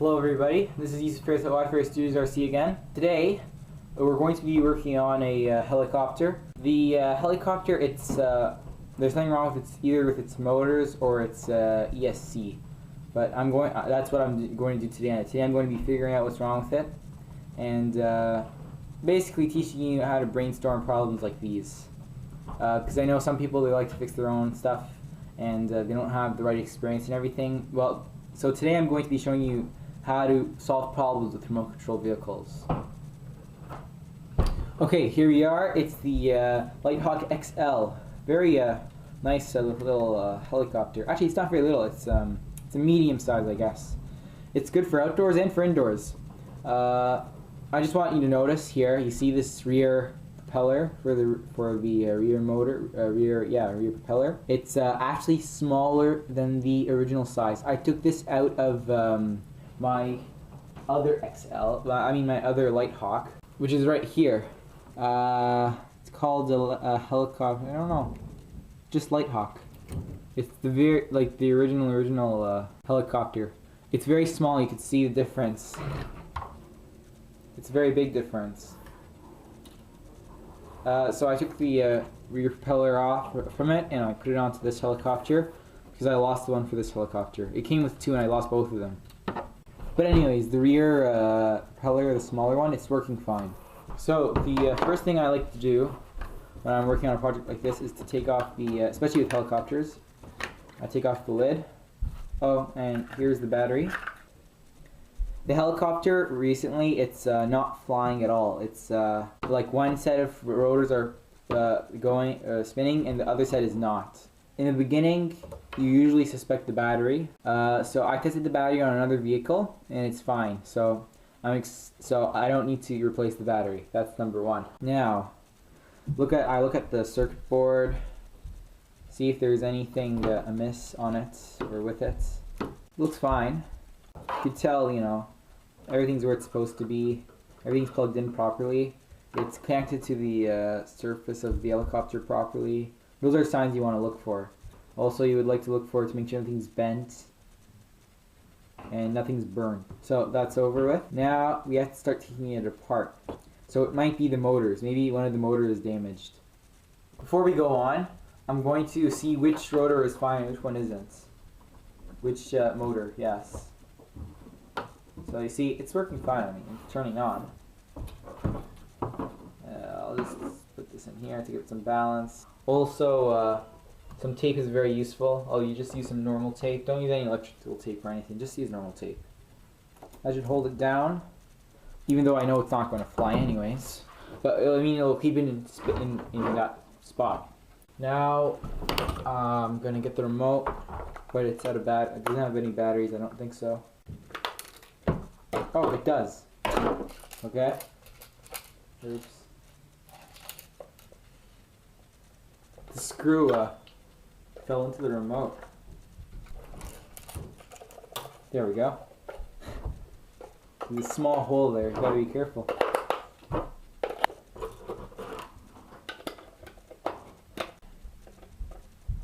Hello everybody, this is Yusuf at Y Studios RC again. Today we're going to be working on a helicopter. The helicopter, there's nothing wrong with either with its motors or its ESC. But that's what I'm going to do today. Today I'm going to be figuring out what's wrong with it and basically teaching you how to brainstorm problems like these. Because I know some people, they like to fix their own stuff and they don't have the right experience and everything. Well, so today I'm going to be showing you how to solve problems with remote control vehicles. Okay, here we are. It's the Lite-Hawk XL. Very nice little helicopter. Actually, it's not very little. It's a medium size, I guess. It's good for outdoors and for indoors. I just want you to notice here. You see this rear propeller for the rear motor, rear propeller. It's actually smaller than the original size. I took this out of my other XL. I mean my other Lite-Hawk, which is right here. It's called a helicopter. I don't know, just Lite-Hawk. It's the original helicopter. It's very small. You can see the difference. It's a very big difference. So I took the rear propeller off from it and I put it onto this helicopter because I lost the one for this helicopter. It came with two and I lost both of them. But anyways, the rear propeller, the smaller one, it's working fine. So the first thing I like to do when I'm working on a project like this is to take off the, especially with helicopters, I take off the lid. Oh, and here's the battery. The helicopter, recently, it's not flying at all. It's like one set of rotors are spinning and the other set is not. In the beginning, you usually suspect the battery. So I tested the battery on another vehicle and it's fine. So I don't need to replace the battery. That's number one. Now, I look at the circuit board, see if there's anything amiss on it or with it. Looks fine. You can tell, you know, everything's where it's supposed to be. Everything's plugged in properly. It's connected to the surface of the helicopter properly. Those are signs you want to look for. Also, you would like to look for to make sure nothing's bent and nothing's burned. So that's over with. Now we have to start taking it apart. So it might be the motors. Maybe one of the motors is damaged. Before we go on, I'm going to see which rotor is fine and which one isn't. Which motor, yes. So you see, it's working fine. I mean, it's turning on. I'll just put this in here to get some balance. Also, some tape is very useful. Oh, you just use some normal tape. Don't use any electrical tape or anything. Just use normal tape. I should hold it down, even though I know it's not going to fly anyways. But I mean, it'll keep it in that spot. Now, I'm going to get the remote, but it's out of battery. It doesn't have any batteries. I don't think so. Oh, it does. Okay. Oops. The screw fell into the remote. There we go. There's a small hole there. You gotta be careful.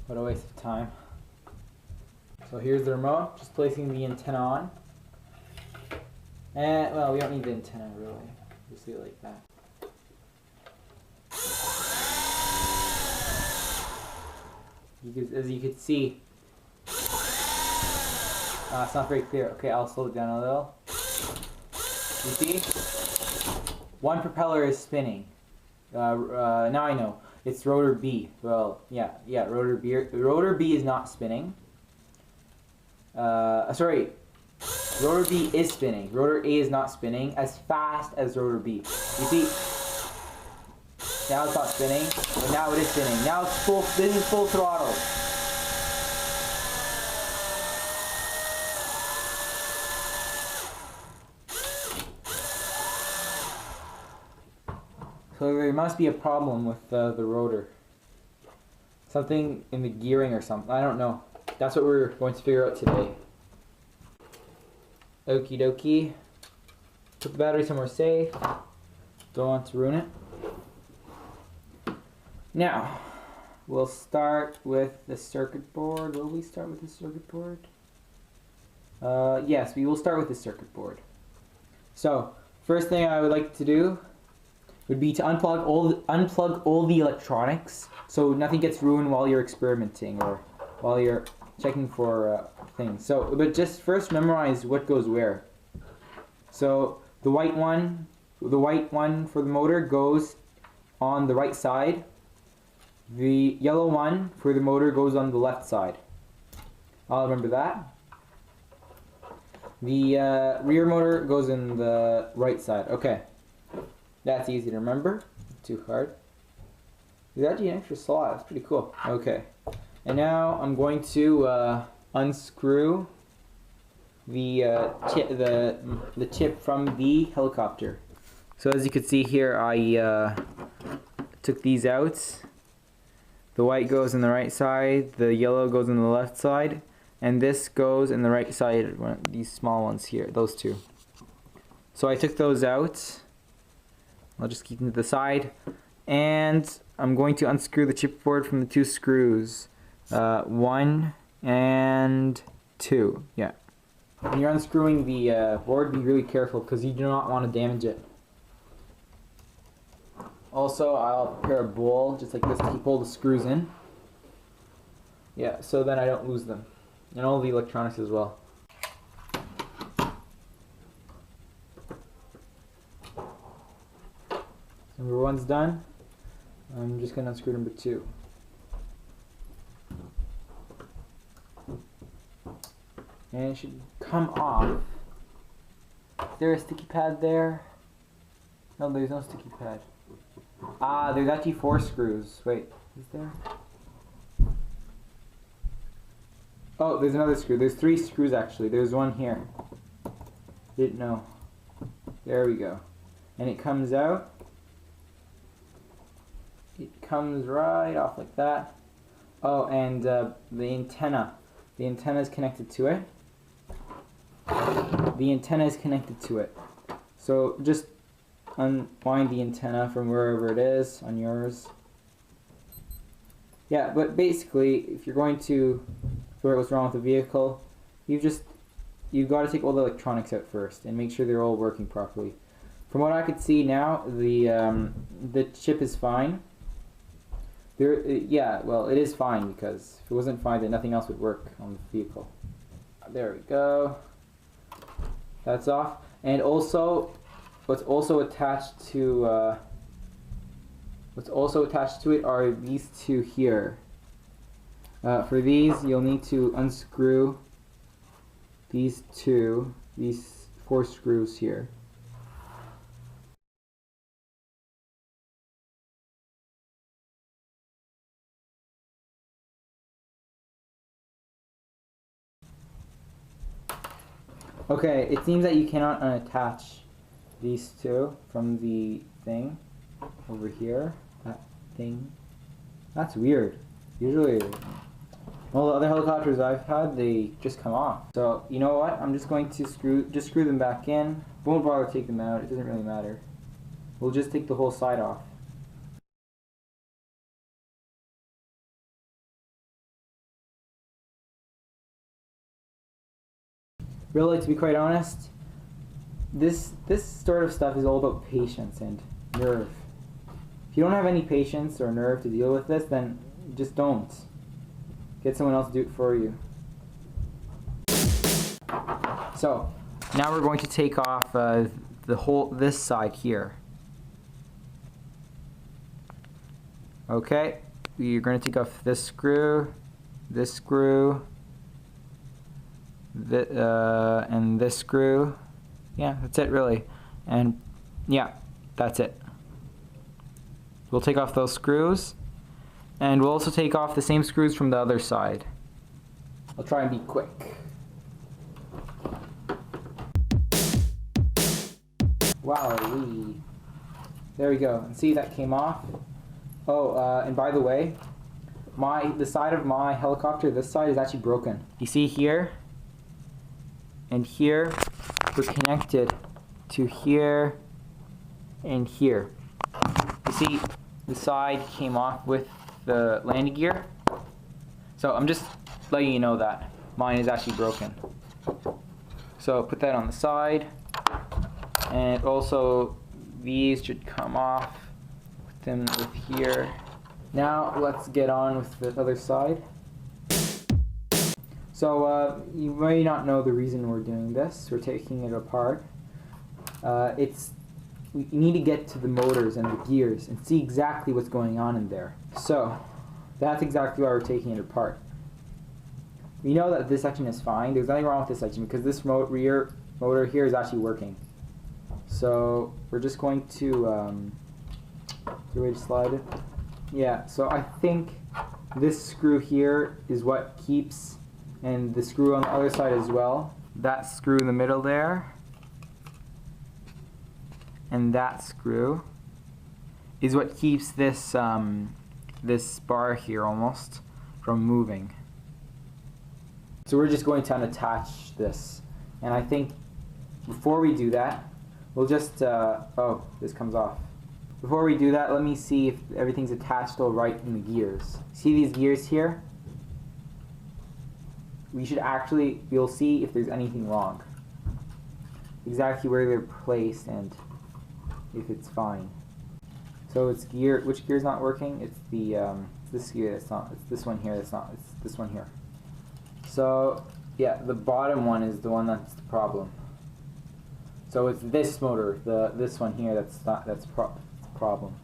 What a waste of time. So here's the remote. Just placing the antenna on. And, well, we don't need the antenna really. Just leave it like that. As you can see, it's not very clear. Okay, I'll slow it down a little. You see? One propeller is spinning. Now I know. It's rotor B. Well, yeah, rotor B. Rotor B is not spinning. Sorry. Rotor B is spinning. Rotor A is not spinning as fast as rotor B. You see? Now it's not spinning, but now it is spinning. Now it's full. This is full throttle. So there must be a problem with the rotor. Something in the gearing or something. I don't know. That's what we're going to figure out today. Okie dokie. Put the battery somewhere safe. Don't want to ruin it. Now, we'll start with the circuit board. Will we start with the circuit board? Yes, we will start with the circuit board. So, first thing I would like to do would be to unplug all the electronics so nothing gets ruined while you're experimenting or while you're checking for things. So, but just first memorize what goes where. So the white one for the motor goes on the right side. The yellow one for the motor goes on the left side. I'll remember that. The rear motor goes in the right side. Okay. That's easy to remember. Not too hard. There's actually an extra slot. That's pretty cool. Okay. And now I'm going to unscrew the chip from the helicopter. So as you can see here, I took these out. The white goes in the right side, the yellow goes in the left side, and this goes in the right side, these small ones here, those two. So I took those out. I'll just keep them to the side. And I'm going to unscrew the chipboard from the two screws. 1 and 2, yeah. When you're unscrewing the board, be really careful because you do not want to damage it. Also, I'll prepare a bowl just like this to keep all the screws in. Yeah, so then I don't lose them. And all the electronics as well. Number 1's done. I'm just going to unscrew number 2. And it should come off. Is there a sticky pad there? No, there's no sticky pad. Ah, there's actually 4 screws. Wait, is there? Oh, there's another screw. There's 3 screws actually. There's one here. Didn't know. There we go. And it comes out. It comes right off like that. Oh, and the antenna. The antenna is connected to it. The antenna is connected to it. So just unwind the antenna from wherever it is on yours. Yeah, but basically, if you're going to figure out what's wrong with the vehicle, you've got to take all the electronics out first and make sure they're all working properly. From what I could see now, the chip is fine. Yeah, well, it is fine because if it wasn't fine, then nothing else would work on the vehicle. There we go. That's off. And also, what's also attached to it are these two here. For these, you'll need to unscrew these 4 screws here. Okay, it seems that you cannot unattach these 2 from the thing over here. That thing. That's weird. Usually, all the other helicopters I've had, they just come off. So, you know what? I'm just going to screw them back in. Won't bother to take them out. It doesn't really matter. We'll just take the whole side off. Really, to be quite honest, this sort of stuff is all about patience and nerve. If you don't have any patience or nerve to deal with this, then just don't. Get someone else to do it for you. So, now we're going to take off this side here. Okay, we're going to take off this screw, and this screw. Yeah, that's it really. And yeah, that's it. We'll take off those screws, and we'll also take off the same screws from the other side. I'll try and be quick. Wow, there we go. And see, that came off. Oh, and by the way, the side of my helicopter, this side is actually broken. You see here and here, we're connected to here and here. You see, the side came off with the landing gear. So I'm just letting you know that mine is actually broken. So put that on the side, and also these should come off. Put them with here. Now let's get on with the other side. So you may not know the reason we're doing this. We're taking it apart. We need to get to the motors and the gears and see exactly what's going on in there. So that's exactly why we're taking it apart. We know that this section is fine. There's nothing wrong with this section because this rear motor here is actually working. So we're just going to, is there a way to slide it? Yeah, so I think this screw here is what keeps, and the screw on the other side as well. That screw in the middle there, and that screw is what keeps this, this bar here almost from moving. So we're just going to unattach this, and I think before we do that, we'll just, oh, this comes off. Before we do that, let me see if everything's attached all right in the gears. See these gears here? We should actually, you'll see if there's anything wrong. Exactly where they're placed and if it's fine. So it's gear, which gear's not working? It's the, this gear that's not, it's this one here that's not, it's this one here. So, yeah, the bottom one is the one that's the problem. So it's this motor, this one here that's not, that's the problem.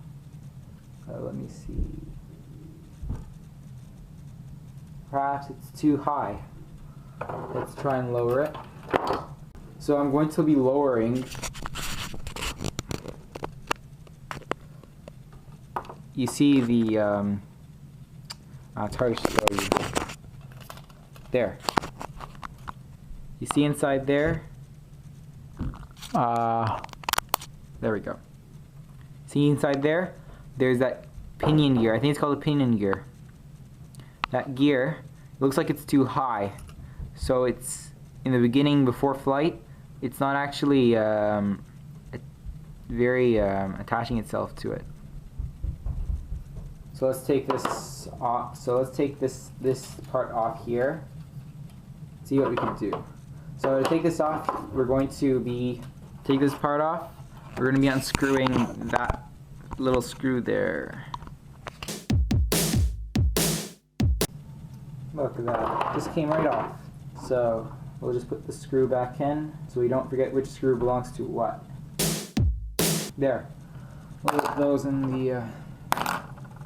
Let me see. Perhaps it's too high. Let's try and lower it. So I'm going to be lowering. You see the, it's hard to show you. There. You see inside there? There we go. See inside there? There's that pinion gear. I think it's called a pinion gear. That gear, it looks like it's too high. So it's, in the beginning, before flight, it's not actually very attaching itself to it. So let's take this off. So let's take this part off here. See what we can do. So to take this off, we're going to be take this part off. We're going to be unscrewing that little screw there. Look at that. Just came right off. So we'll just put the screw back in so we don't forget which screw belongs to what. There. We'll put those in the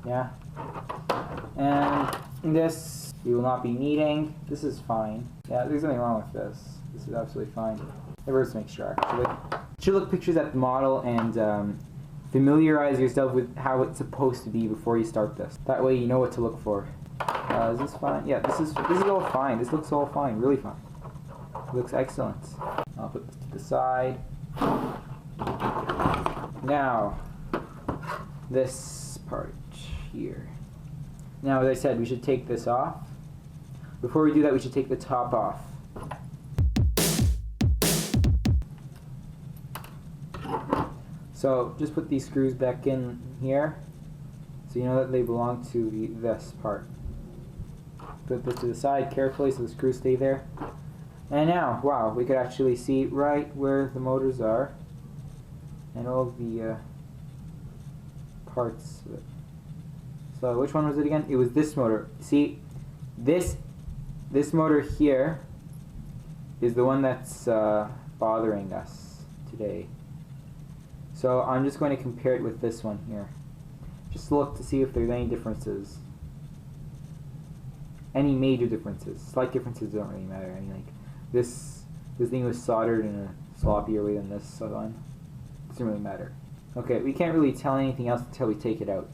yeah. And this we will not be needing. This is fine. Yeah, there's nothing wrong with this. This is absolutely fine. Let's make sure actually. You should look pictures at the model and familiarize yourself with how it's supposed to be before you start this. That way you know what to look for. Is this fine? Yeah, this is all fine. This looks all fine, really fine. It looks excellent. I'll put this to the side. Now, this part here. Now, as I said, we should take this off. Before we do that, we should take the top off. So, just put these screws back in here, so you know that they belong to this part. Put this to the side carefully so the screws stay there. And now, wow, we could actually see right where the motors are and all the parts of it. So which one was it again? It was this motor. See, this motor here is the one that's bothering us today. So I'm just going to compare it with this one here. Just look to see if there's any differences. Any major differences. Slight differences don't really matter. I mean, like this thing was soldered in a sloppier way than this one. Doesn't really matter. Okay, we can't really tell anything else until we take it out.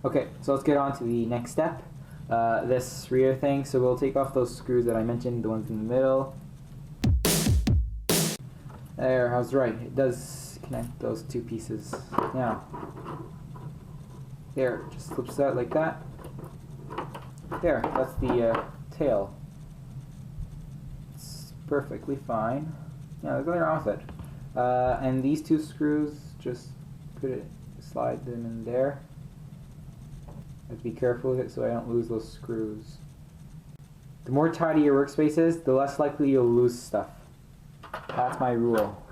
Okay, so let's get on to the next step. This rear thing. So we'll take off those screws that I mentioned, the ones in the middle. There, I was right. It does connect those two pieces. Now, there, just slips out like that. There, that's the tail. It's perfectly fine. Yeah, there's nothing wrong with it. And these two screws, just slide them in there. I have to be careful with it so I don't lose those screws. The more tidy your workspace is, the less likely you'll lose stuff. That's my rule.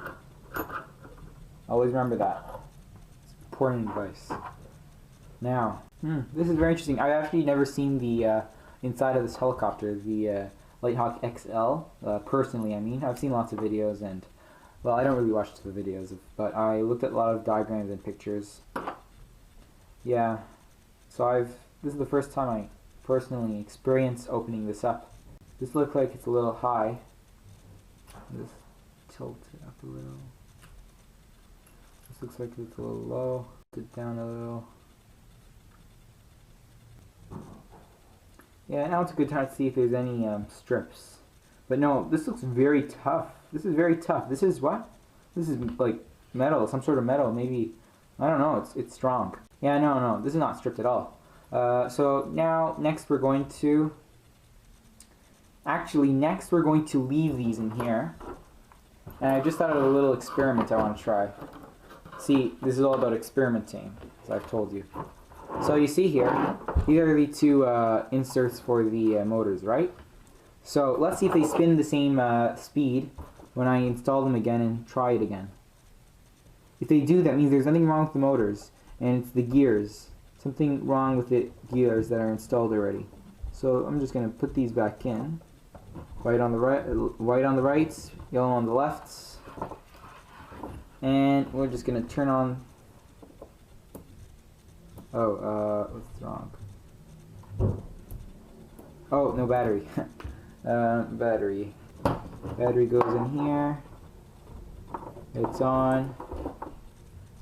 Always remember that. It's important advice. Now, this is very interesting. I've actually never seen the inside of this helicopter, the Lite-Hawk XL. Personally, I mean. I've seen lots of videos and, well, I don't really watch the videos, but I looked at a lot of diagrams and pictures. Yeah, so this is the first time I personally experienced opening this up. This looks like it's a little high. Just tilt it up a little. This looks like it's a little low. Tilt it down a little. Yeah, now it's a good time to see if there's any strips. But no, this looks very tough. This is very tough. This is what? This is like metal, some sort of metal. Maybe, I don't know. It's strong. Yeah, no, this is not stripped at all. So now, next we're going to leave these in here. And I just thought of a little experiment I want to try. See, this is all about experimenting, as I've told you. So you see here, these are the two inserts for the motors, right? So let's see if they spin the same speed when I install them again and try it again. If they do, that means there's nothing wrong with the motors, and it's the gears. Something wrong with the gears that are installed already. So I'm just going to put these back in. White on the right, yellow on the left. And we're just going to turn on... what's wrong? Oh, no battery. Battery goes in here. It's on.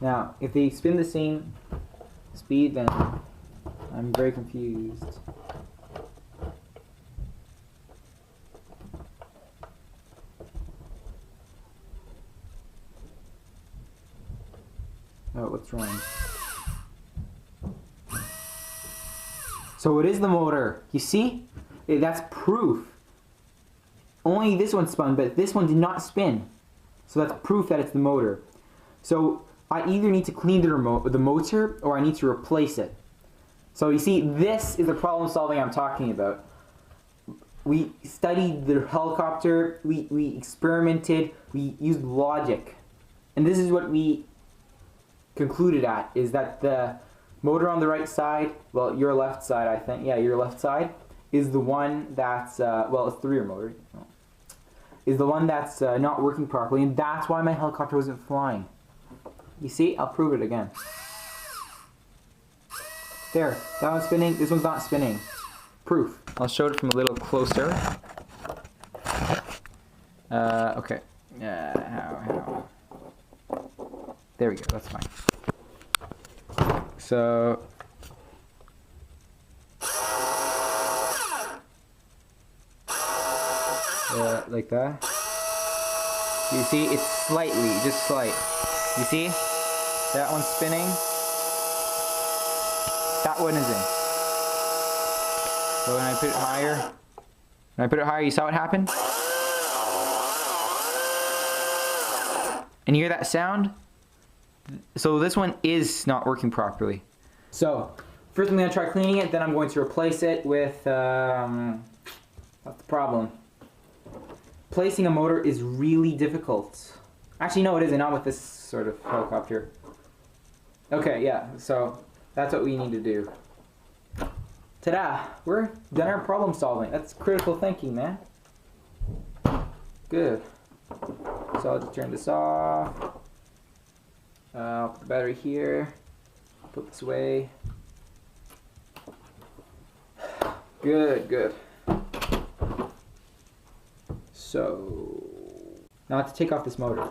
Now, if they spin the same speed, then I'm very confused. Oh, what's wrong? So it is the motor. You see? That's proof. Only this one spun, but this one did not spin. So that's proof that it's the motor. So I either need to clean the motor or I need to replace it. So you see, this is the problem solving I'm talking about. We studied the helicopter, we experimented, we used logic. And this is what we concluded at, is that the motor on the right side, well, your left side, I think, yeah, your left side, is the one that's, well, it's the rear motor, is the one that's not working properly, and that's why my helicopter wasn't flying. You see? I'll prove it again. There, that one's spinning, this one's not spinning. Proof. I'll show it from a little closer. Okay. How? There we go, that's fine. So... like that. You see, it's slightly, just slight. You see? That one's spinning. That one isn't. So when I put it higher, you saw what happened? And you hear that sound? So this one is not working properly. So, first I'm going to try cleaning it, then I'm going to replace it with, that's the problem. Placing a motor is really difficult. Actually, no, it isn't, not with this sort of helicopter. Okay, yeah, so that's what we need to do. Ta-da! We're done our problem solving. That's critical thinking, man. Good. So I'll just turn this off. I'll put the battery here. Put this away. Good. So, now I have to take off this motor.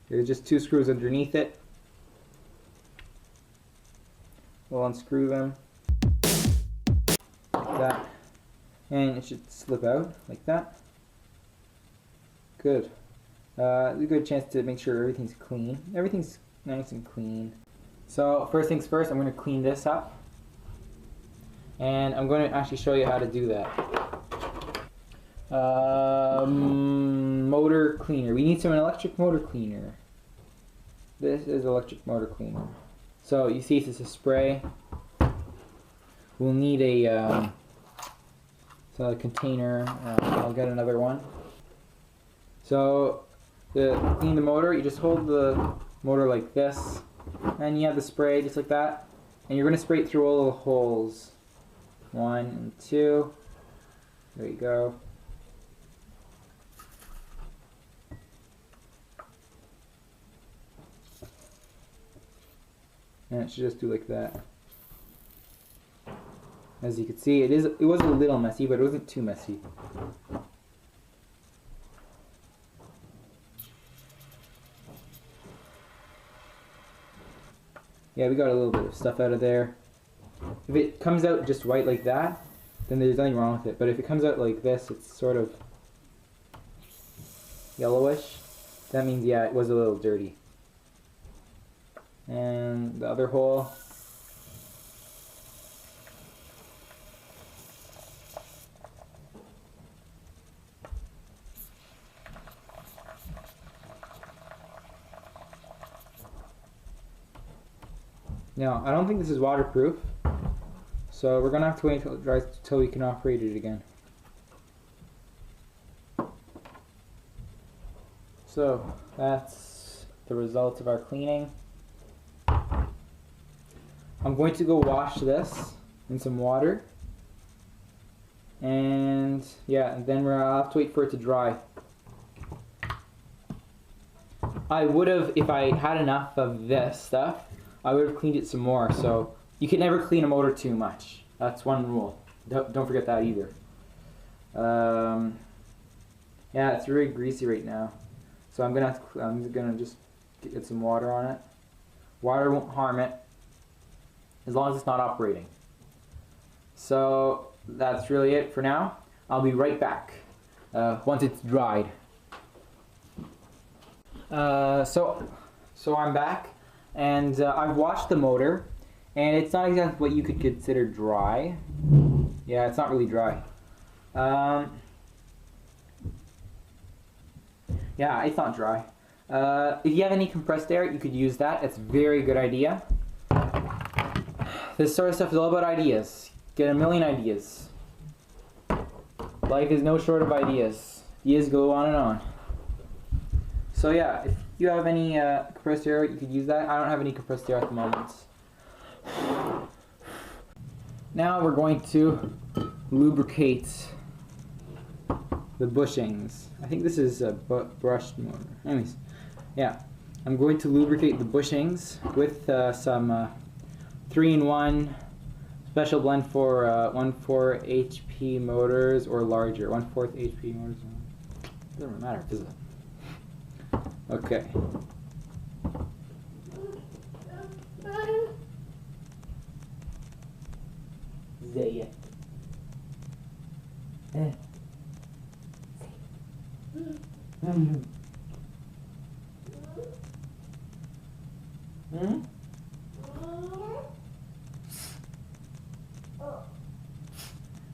There's just two screws underneath it. We'll unscrew them. Like that. And it should slip out like that. Good. There's a good chance to make sure everything's clean. Everything's nice and clean. So, first things first, I'm going to clean this up. And I'm going to actually show you how to do that. Motor cleaner. We need an electric motor cleaner. This is electric motor cleaner. So you see it's a spray. We'll need a container. I'll get another one. So to clean the motor, you just hold the motor like this, and you have the spray just like that, and you're going to spray it through all the holes. 1 and 2. There you go. And it should just do like that. As you can see, it was a little messy, but it wasn't too messy. Yeah, we got a little bit of stuff out of there. If it comes out just white like that, then there's nothing wrong with it. But if it comes out like this, it's sort of yellowish. That means, yeah, it was a little dirty. And the other hole. Now, I don't think this is waterproof, so we're going to have to wait until it dries until we can operate it again. So, that's the result of our cleaning. I'm going to go wash this in some water, and yeah, and then I'll have to wait for it to dry. I would have, if I had enough of this stuff, I would have cleaned it some more. So you can never clean a motor too much. That's one rule. Don't forget that either. Yeah, it's really greasy right now. So I'm gonna just get some water on it. Water won't harm it, as long as it's not operating. So that's really it for now. I'll be right back once it's dried. So I'm back, and I've washed the motor, and it's not exactly what you could consider dry. Yeah, it's not really dry. Yeah, it's not dry. If you have any compressed air, you could use that. It's a very good idea. This sort of stuff is all about ideas. Get a million ideas. Life is no short of ideas. Ideas go on and on. So yeah, if you have any compressed air, you could use that. I don't have any compressed air at the moment. Now we're going to lubricate the bushings. I think this is a brushed motor. Anyways, yeah, I'm going to lubricate the bushings with some 3-in-1 special blend for 1/4 HP motors or larger. 1/4 HP motors. Doesn't matter, does it? Okay. Say it.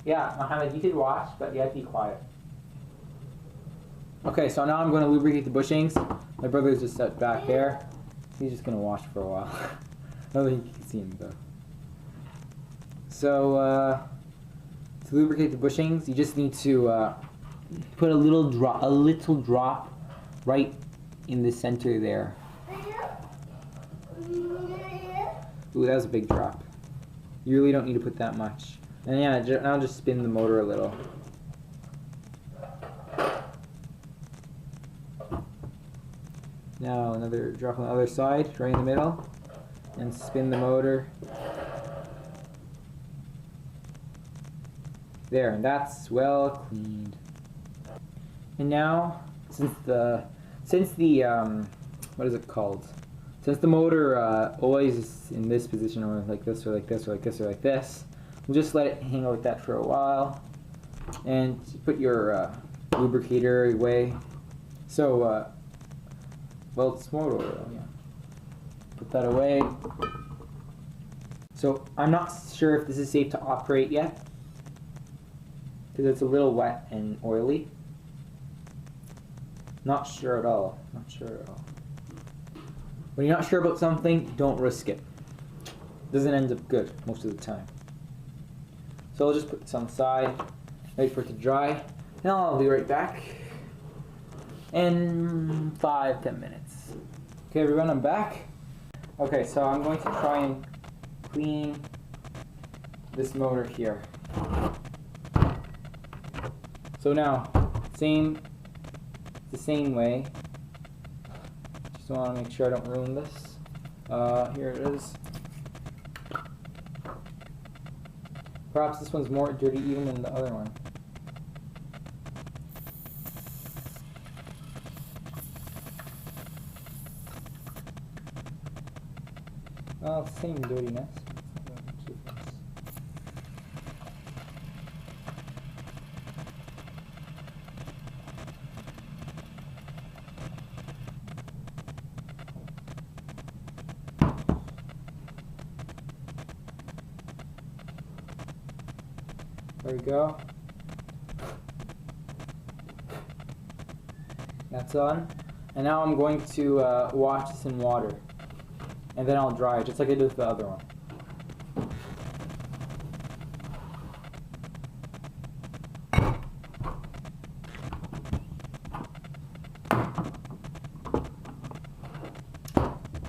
Yeah, Mohammed, you could watch, but you have to be quiet. Okay, so now I'm going to lubricate the bushings. My brother's just set back there. He's just going to watch for a while. I don't think you can see him though. So, to lubricate the bushings, you just need to put a little drop right in the center there. Ooh, that was a big drop. You really don't need to put that much. And yeah, I'll just spin the motor a little. Now another drop on the other side, right in the middle, and spin the motor. There, and that's well cleaned. And now, since the what is it called? Since the motor always is in this position, or like this, or like this, or like this, or like this, we'll just let it hang out like that for a while, and put your lubricator away. So, well, it's motor oil, yeah. Put that away. So I'm not sure if this is safe to operate yet, because it's a little wet and oily. Not sure at all. Not sure at all. When you're not sure about something, don't risk it. It doesn't end up good most of the time. So I'll just put this on the side, wait for it to dry, and I'll be right back. in 5-10 minutes. Okay, everyone, I'm back. Okay, so I'm going to try and clean this motor here. So now, the same way. Just want to make sure I don't ruin this. Here it is. Perhaps this one's more dirty even than the other one. Well, same dirtiness. There we go. That's on. And now I'm going to wash this in water. And then I'll dry it, just like I did with the other one.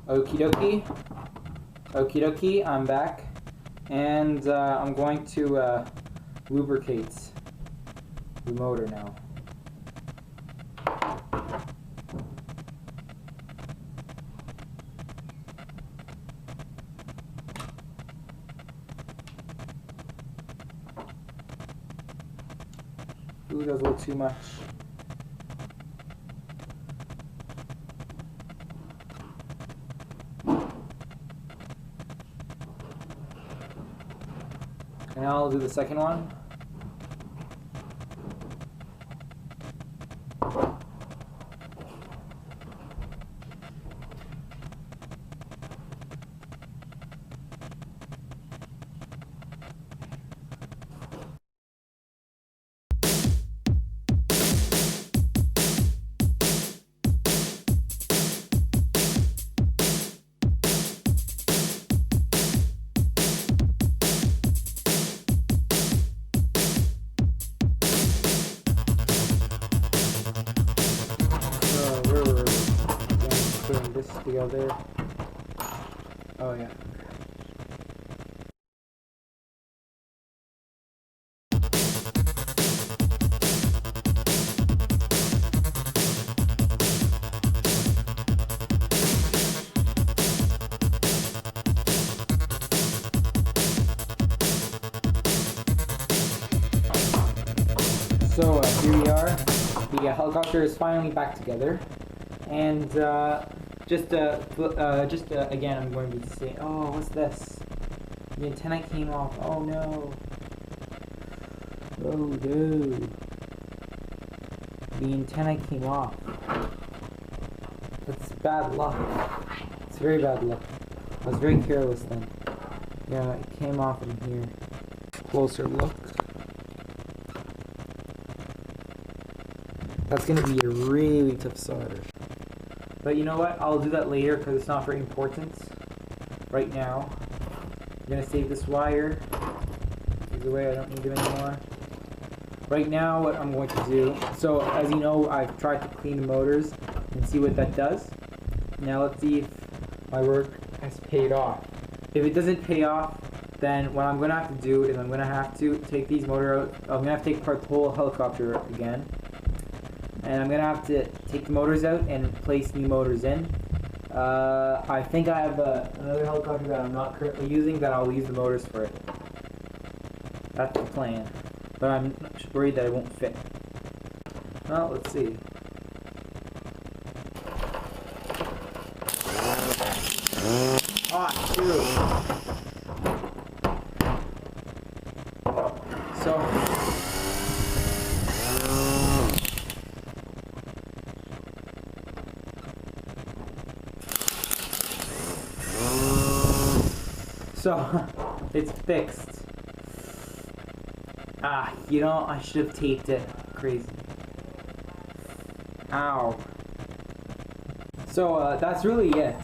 Okie dokie. Okie dokie, I'm back. And I'm going to lubricate the motor now. Ooh, that was a little too much. And now I'll do the second one. This together. Oh yeah. So here we are. The helicopter is finally back together, and again, I'm going to say, oh, what's this? The antenna came off. Oh no. Oh no. The antenna came off. That's bad luck. It's very bad luck. I was very careless then. Yeah, it came off in here. Closer look. That's gonna be a really tough solder. But you know what? I'll do that later because it's not very important right now. I'm going to save this wire. Take it away, I don't need it anymore. Right now what I'm going to do, so as you know, I've tried to clean the motors and see what that does. Now let's see if my work has paid off. If it doesn't pay off, then what I'm going to have to do is I'm going to have to take these motors out. I'm going to have to take apart the whole helicopter again. And I'm going to have to take the motors out and place new motors in. I think I have another helicopter that I'm not currently using that I'll use the motors for it. That's the plan. But I'm worried that it won't fit. Well, let's see. Ah, shoot. So, it's fixed. Ah, you know, I should have taped it. Crazy. Ow. So, that's really it.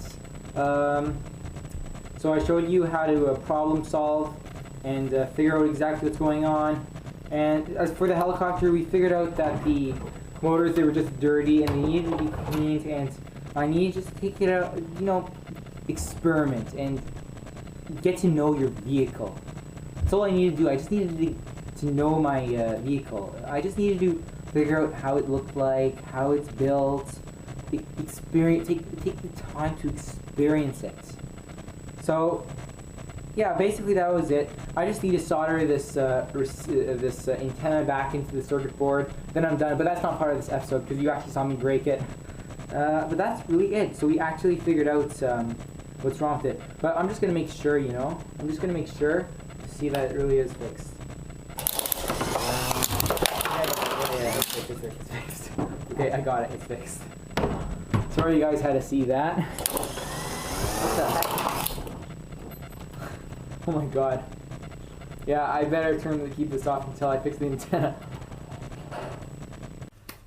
So I showed you how to problem solve and figure out exactly what's going on. And as for the helicopter, we figured out that the motors, they were just dirty and they needed to be cleaned, and I needed to just take it out, you know, experiment and get to know your vehicle. That's all I needed to do. I just needed to know my vehicle. I just needed to figure out how it looked like, how it's built, experience, take the time to experience it. So, yeah, basically that was it. I just need to solder this antenna back into the circuit board. Then I'm done. But that's not part of this episode because you actually saw me break it. But that's really it. So we actually figured out what's wrong with it. But I'm just gonna make sure, you know. I'm just gonna make sure to see that it really is fixed. Yeah, it's fixed. Okay, I got it. It's fixed. Sorry you guys had to see that. What the heck? Oh my god. Yeah, I better keep this off until I fix the antenna.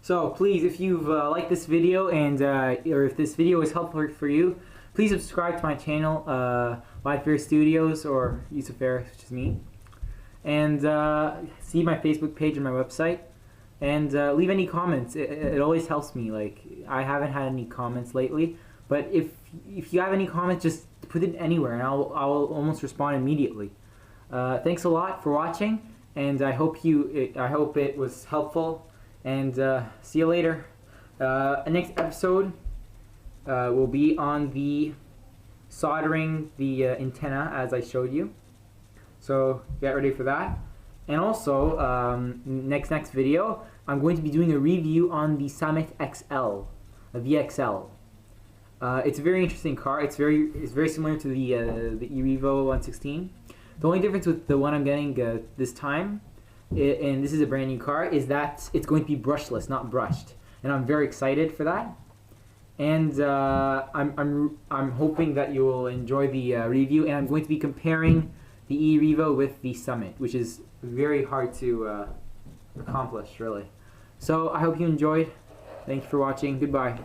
So please, if you've liked this video and or if this video is helpful for you, please subscribe to my channel, Lite-Hawk Studios or Yusufair, which is me, and see my Facebook page and my website, and leave any comments. It always helps me. Like, I haven't had any comments lately, but if you have any comments, just put it anywhere and I'll almost respond immediately. Thanks a lot for watching, and I hope it was helpful, and see you later. Next episode will be on the soldering the antenna as I showed you, so get ready for that. And also next video I'm going to be doing a review on the Summit XL, a VXL. It's a very interesting car. It's very similar to the eRevo 116. The only difference with the one I'm getting this time, and this is a brand new car, is that it's going to be brushless, not brushed, and I'm very excited for that. And I'm hoping that you will enjoy the review, and I'm going to be comparing the eRevo with the Summit, which is very hard to accomplish, really. So I hope you enjoyed. Thank you for watching. Goodbye.